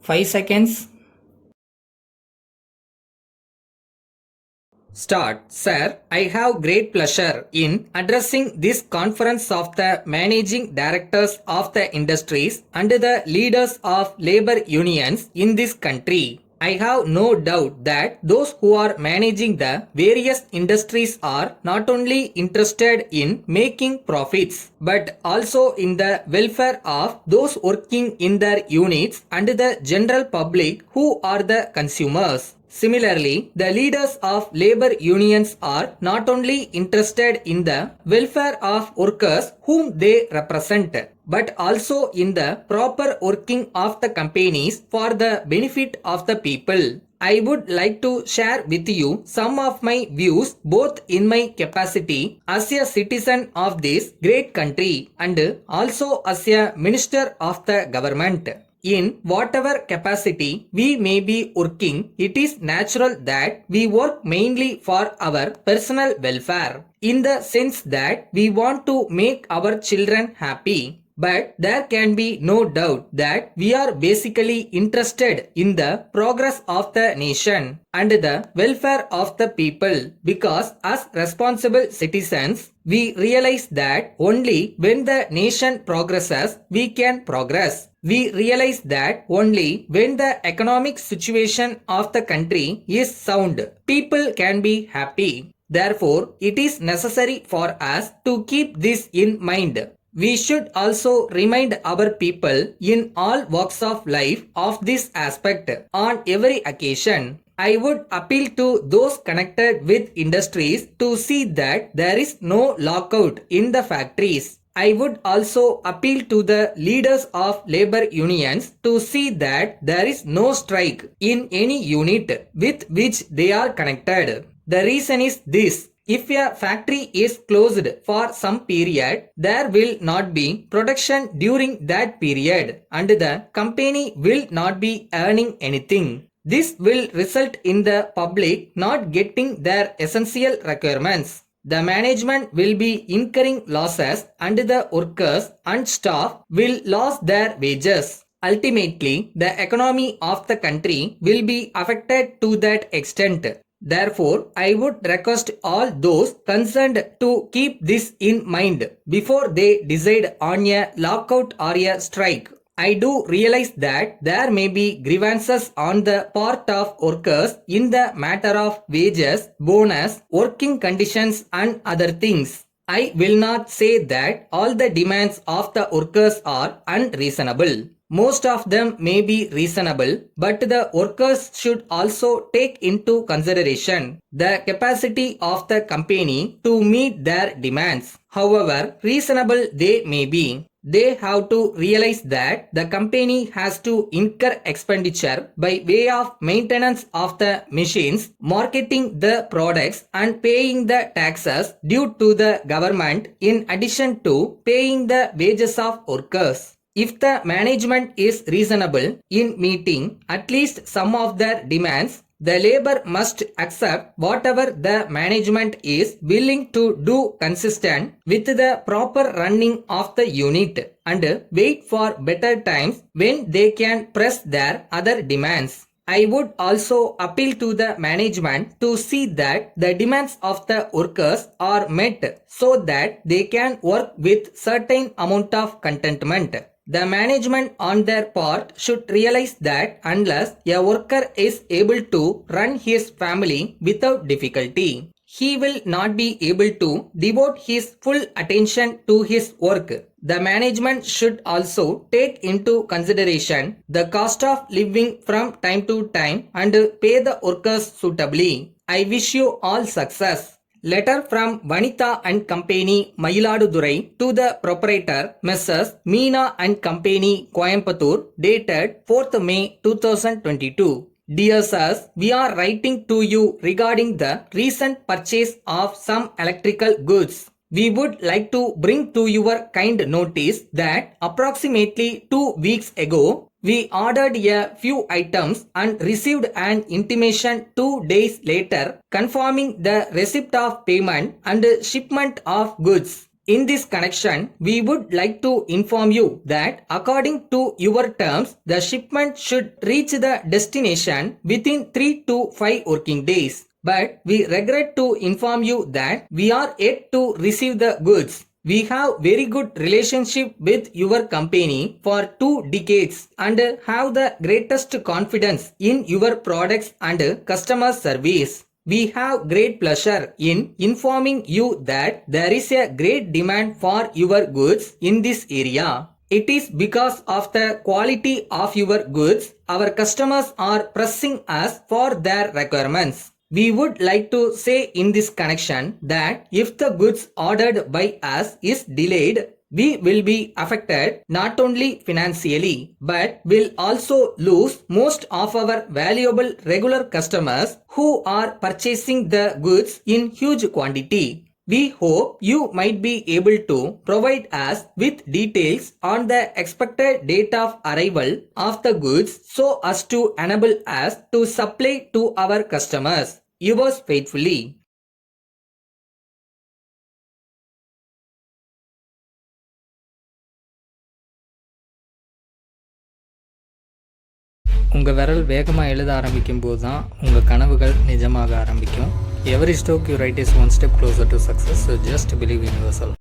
5 seconds. Start. Sir, I have great pleasure in addressing this conference of the managing directors of the industries and the leaders of labor unions in this country. I have no doubt that those who are managing the various industries are not only interested in making profits but also in the welfare of those working in their units and the general public who are the consumers. Similarly, the leaders of labor unions are not only interested in the welfare of workers whom they represent, but also in the proper working of the companies for the benefit of the people. I would like to share with you some of my views both in my capacity as a citizen of this great country and also as a minister of the government. In whatever capacity we may be working, it is natural that we work mainly for our personal welfare, in the sense that we want to make our children happy. But there can be no doubt that we are basically interested in the progress of the nation and the welfare of the people, because as responsible citizens, we realize that only when the nation progresses, we can progress. We realize that only when the economic situation of the country is sound, people can be happy. Therefore, it is necessary for us to keep this in mind. We should also remind our people in all walks of life of this aspect on every occasion. I would appeal to those connected with industries to see that there is no lockout in the factories. I would also appeal to the leaders of labor unions to see that there is no strike in any unit with which they are connected. The reason is this: if a factory is closed for some period, there will not be production during that period and the company will not be earning anything. This will result in the public not getting their essential requirements. The management will be incurring losses and the workers and staff will lose their wages. Ultimately, the economy of the country will be affected to that extent. Therefore, I would request all those concerned to keep this in mind before they decide on a lockout or a strike. I do realize that there may be grievances on the part of workers in the matter of wages, bonus, working conditions and other things. I will not say that all the demands of the workers are unreasonable. Most of them may be reasonable, but the workers should also take into consideration the capacity of the company to meet their demands. However reasonable they may be, they have to realize that the company has to incur expenditure by way of maintenance of the machines, marketing the products and paying the taxes due to the government in addition to paying the wages of workers. If the management is reasonable in meeting at least some of their demands, the labor must accept whatever the management is willing to do consistent with the proper running of the unit and wait for better times when they can press their other demands. I would also appeal to the management to see that the demands of the workers are met so that they can work with certain amount of contentment. The management on their part should realize that unless a worker is able to run his family without difficulty, he will not be able to devote his full attention to his work. The management should also take into consideration the cost of living from time to time and pay the workers suitably. I wish you all success. Letter from Vanitha and Company, Mayiladurai to the proprietor, Messrs. Meena and Company, Coimbatore, dated 4th May 2022. Dear sirs, we are writing to you regarding the recent purchase of some electrical goods. We would like to bring to your kind notice that approximately 2 weeks ago, we ordered a few items and received an intimation 2 days later confirming the receipt of payment and shipment of goods. In this connection, we would like to inform you that according to your terms, the shipment should reach the destination within 3 to 5 working days. But we regret to inform you that we are yet to receive the goods. We have very good relationship with your company for 2 decades and have the greatest confidence in your products and customer service. We have great pleasure in informing you that there is a great demand for your goods in this area. It is because of the quality of your goods our customers are pressing us for their requirements. We would like to say in this connection that if the goods ordered by us is delayed, we will be affected not only financially but will also lose most of our valuable regular customers who are purchasing the goods in huge quantity. We hope you might be able to provide us with details on the expected date of arrival of the goods so as to enable us to supply to our customers. Yours faithfully. உங்கள் விரல் வேகமாக எழுத ஆரம்பிக்கும் போது தான் உங்கள் கனவுகள் நிஜமாக ஆரம்பிக்கும். Every stroke you write is one step closer to success. So just believe in your self.